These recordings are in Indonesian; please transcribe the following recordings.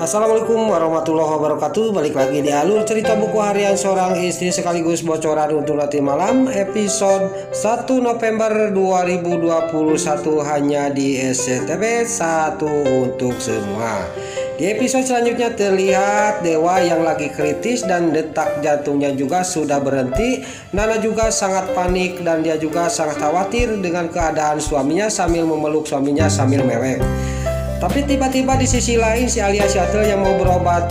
Assalamualaikum warahmatullahi wabarakatuh. Balik lagi di alur cerita buku harian seorang istri sekaligus bocoran untuk nanti malam, episode 1 November 2021 hanya di SCTV 1 untuk semua. Di episode selanjutnya terlihat Dewa yang lagi kritis dan detak jantungnya juga sudah berhenti. Nana juga sangat panik dan dia juga sangat khawatir dengan keadaan suaminya sambil memeluk suaminya sambil mewek. Tapi tiba-tiba di sisi lain si Alia Seattle yang mau berobat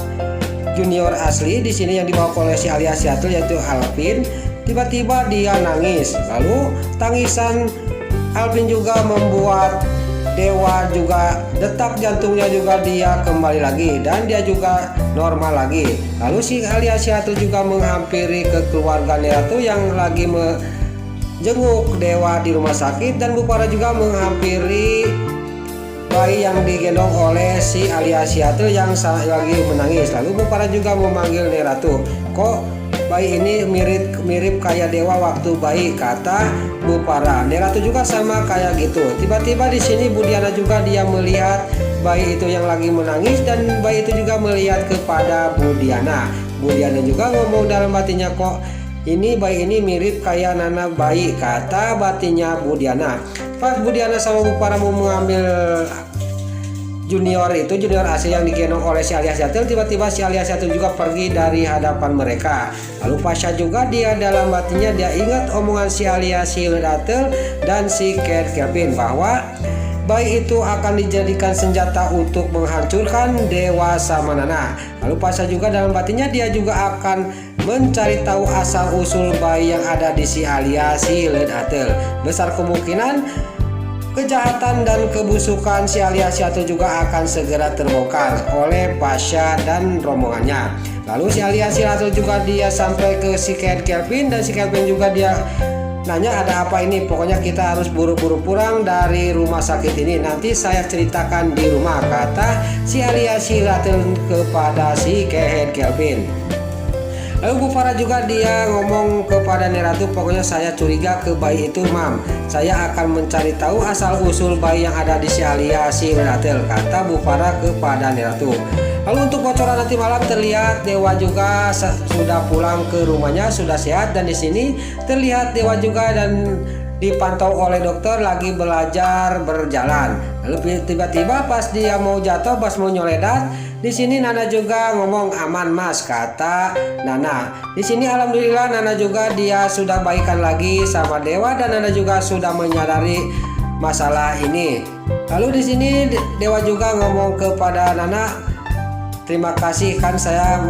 junior asli di sini yang dibawa oleh si Alia Seattle yaitu Alvin, tiba-tiba dia nangis. Lalu tangisan Alvin juga membuat Dewa juga detak jantungnya juga dia kembali lagi dan dia juga normal lagi. Lalu si Alia Seattle juga menghampiri ke keluarga Neratu yang lagi menjenguk Dewa di rumah sakit, dan Bu Farah juga menghampiri bayi yang digendong oleh si Alia Seattle yang lagi menangis. Lalu Bu Farah juga memanggil Neratu. Kok bayi ini mirip kayak Dewa waktu bayi, kata Bu Farah. Neratu juga sama kayak gitu. Tiba-tiba di sini Bu Diana juga dia melihat bayi itu yang lagi menangis dan bayi itu juga melihat kepada Bu Diana. Bu Diana juga ngomong dalam batinnya, kok ini bayi ini mirip kayak Nana bayi, kata batinnya Bu Diana. Pas Bu Diana sama Bu Farah mau mengambil junior asli yang digendong oleh si Alia Seattle, tiba-tiba si Alia Seattle juga pergi dari hadapan mereka. Lalu Pasha juga dia dalam batinnya dia ingat omongan si Alia Seattle dan si Kate Kevin bahwa bayi itu akan dijadikan senjata untuk menghancurkan Dewa sama Nana. Lalu Pasha juga dalam batinnya dia juga akan mencari tahu asal usul bayi yang ada di si Alia Seattle. Besar kemungkinan kejahatan dan kebusukan si Alia Seattle juga akan segera terbongkar oleh Pasha dan rombongannya. Lalu si Alia Seattle juga dia sampai ke si Kate Kevin, dan si Kevin juga dia nanya ada apa ini, pokoknya kita harus buru-buru pulang dari rumah sakit ini, nanti saya ceritakan di rumah, kata si Alia Seattle kepada si Kate Kevin. Lalu Bu Farah juga dia ngomong kepada Neratu, pokoknya saya curiga ke bayi itu, Mam. Saya akan mencari tahu asal usul bayi yang ada di si Alia Seattle, kata Bu Farah kepada Neratu. Lalu untuk bocoran nanti malam terlihat Dewa juga sudah pulang ke rumahnya, sudah sehat, dan di sini terlihat Dewa juga dan dipantau oleh dokter lagi belajar berjalan. Lalu tiba-tiba pas dia mau jatuh, pas mau nyoledat, di sini Nana juga ngomong aman Mas, kata Nana. Di sini alhamdulillah Nana juga dia sudah baikan lagi sama Dewa dan Nana juga sudah menyadari masalah ini. Lalu di sini Dewa juga ngomong kepada Nana, terima kasih kan saya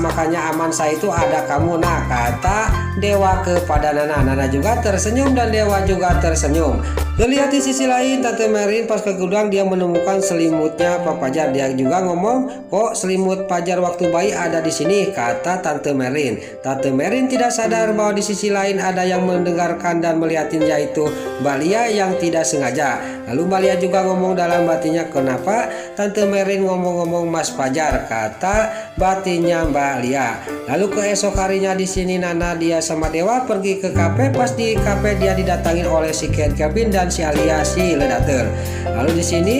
makanya aman saya itu ada kamu, nah, kata Dewa kepada Nana. Nana juga tersenyum dan Dewa juga tersenyum. Terlihat di sisi lain Tante Merin pas ke gudang dia menemukan selimutnya Pak Fajar. Dia juga ngomong, kok selimut Fajar waktu bayi ada di sini, kata Tante Merin. Tante Merin tidak sadar bahwa di sisi lain ada yang mendengarkan dan melihatin, yaitu Mbak Lia yang tidak sengaja. Lalu Mbak Lia juga ngomong dalam batinnya, kenapa Tante Merin ngomong-ngomong Mas Fajar, kata batinnya Mbak Lia. Lalu keesok harinya di sini Nana dia sama Dewa pergi ke kafe. Pas di kafe dia didatangin oleh si Kate Kevin dan si Alia Seattle. Lalu di sini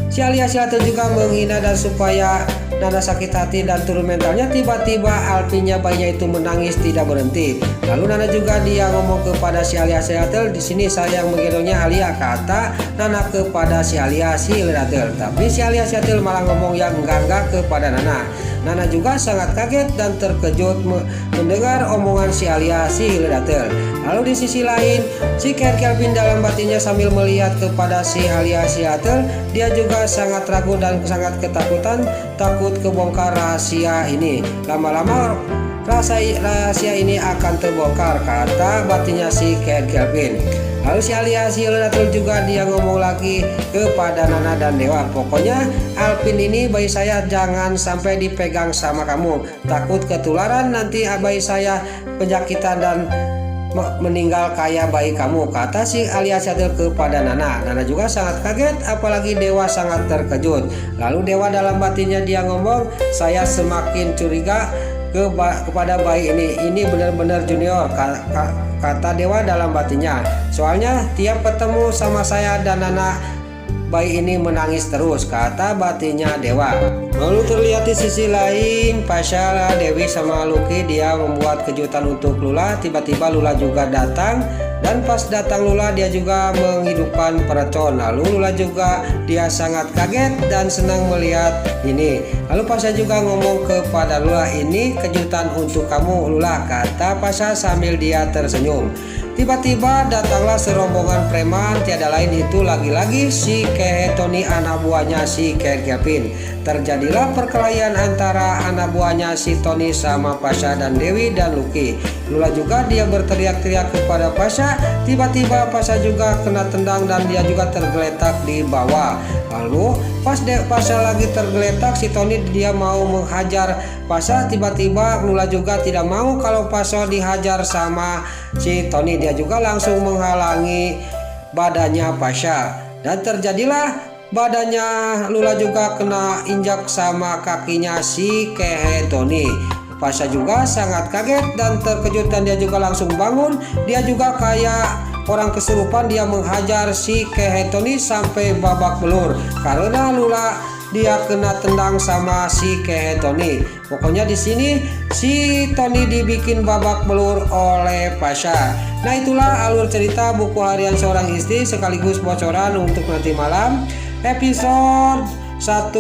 si Alia Seattle juga menghina dan supaya Nana sakit hati dan turun mentalnya, tiba-tiba Alvinnya bayinya itu menangis tidak berhenti. Lalu Nana juga dia ngomong kepada si Alia Seattle, di sini saya yang menggendongnya Alia, kata Nana kepada si Alia Seattle. Tapi si Alia Seattle malah ngomong yang enggak kepada Nana. Nana juga sangat kaget dan terkejut mendengar omongan si Alia Seattle. Lalu di sisi lain si Kate Kevin dalam batinnya sambil melihat kepada si Alia Seattle, dia juga sangat ragu dan sangat ketakutan, takut kebongkar rahasia ini. Lama-lama rahasia ini akan terbongkar, kata batinnya si Kate Kevin. Lalu si Alia Seattle juga dia ngomong lagi kepada Nana dan Dewa, pokoknya Alvin ini bayi saya jangan sampai dipegang sama kamu, takut ketularan nanti bayi saya penyakitan dan meninggal kayak bayi kamu, kata si Alia Seattle kepada Nana. Nana juga sangat kaget, apalagi Dewa sangat terkejut. Lalu Dewa dalam batinnya dia ngomong, saya semakin curiga kepada bayi ini benar-benar junior, kata Dewa dalam batinnya. Soalnya tiap ketemu sama saya dan Nana bayi ini menangis terus, kata batinnya Dewa. Lalu terlihat di sisi lain, Pasha, Dewi sama Lucky dia membuat kejutan untuk Lula. Tiba-tiba Lula juga datang, dan pas datang Lula dia juga menghidupkan peracon. Lalu Lula juga dia sangat kaget dan senang melihat ini. Lalu Pasha juga ngomong kepada Lula, ini kejutan untuk kamu Lula, kata Pasha sambil dia tersenyum. Tiba-tiba datanglah serombongan preman, tiada lain itu lagi-lagi si Kehe Tony, anak buahnya si Kehe Kevin. Terjadilah perkelahian antara anak buahnya si Tony sama Pasha dan Dewi dan Lucky. Lula juga dia berteriak-teriak kepada Pasha. Tiba-tiba Pasha juga kena tendang dan dia juga tergeletak di bawah. Lalu pas Pasha lagi tergeletak, si Tony dia mau menghajar Pasha. Tiba-tiba Lula juga tidak mau kalau Pasha dihajar sama si Tony. Dia juga langsung menghalangi badannya Pasha, dan terjadilah badannya Lula juga kena injak sama kakinya si Kehe Tony. Pasha juga sangat kaget dan terkejut dan dia juga langsung bangun. Dia juga kayak orang kesurupan, dia menghajar si Kehe Tony sampai babak belur karena Lula dia kena tendang sama si Kehe Tony. Pokoknya di sini si Tony dibikin babak belur oleh Pasha. Nah, itulah alur cerita buku harian seorang istri sekaligus bocoran untuk nanti malam episode 1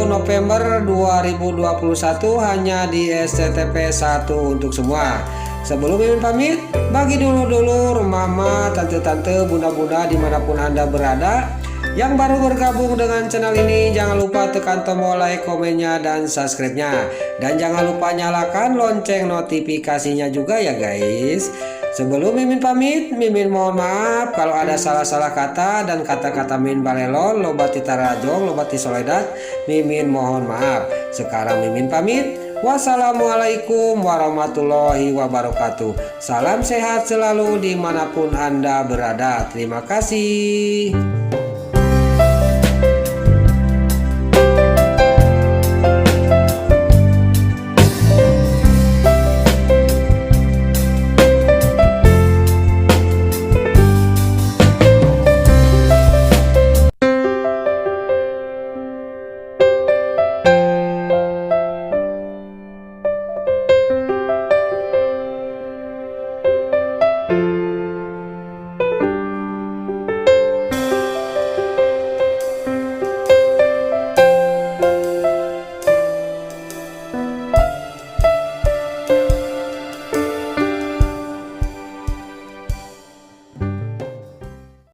November 2021 hanya di SCTP 1 untuk semua. Sebelum Mimin pamit, bagi dulur-dulur, mama, tante-tante, bunda-bunda dimanapun Anda berada yang baru bergabung dengan channel ini, jangan lupa tekan tombol like, komennya, dan subscribe-nya. Dan jangan lupa nyalakan lonceng notifikasinya juga ya guys. Sebelum Mimin pamit, Mimin mohon maaf kalau ada salah-salah kata dan kata-kata Min balelon, lobati tarajong, lobati soledat. Mimin mohon maaf. Sekarang Mimin pamit. Wassalamualaikum warahmatullahi wabarakatuh. Salam sehat selalu dimanapun Anda berada. Terima kasih.